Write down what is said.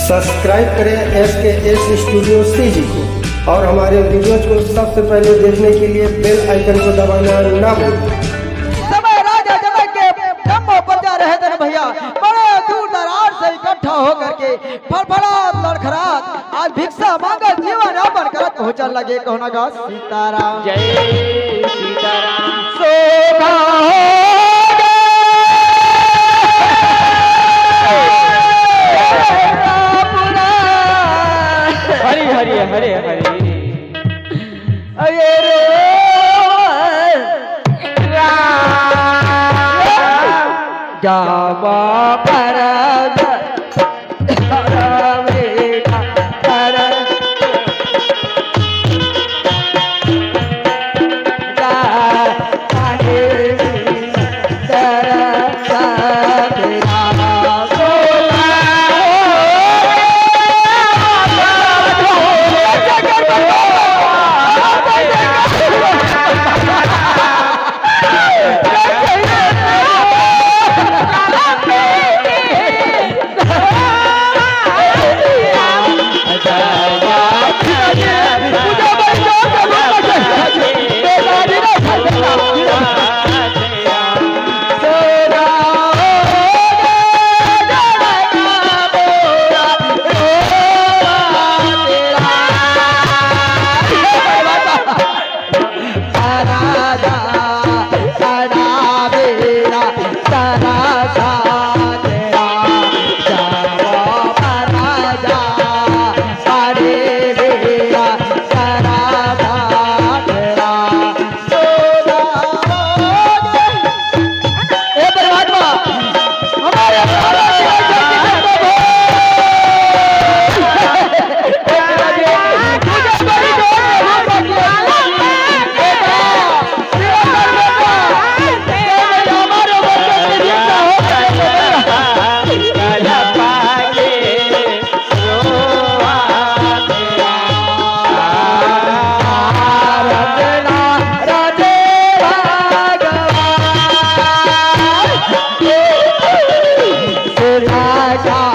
Subscribe करें SKS studio CG को और हमारे वीडियोज को सबसे पहले देखने के लिए बेल आइकन को दबाना ना भूलें। समय राजा जनक के ब्रह्म पर जा रहे थे भैया, बड़े दूर दराज से इकट्ठा होकर के फड़फड़ात लड़खड़ात आज भिक्षा मांगकर जीवन यापन करत पहुंचने लगे। कहना गा सीताराम जय सीताराम। सोगा हरि हरि हरि हरि अये रे जावा पर राजा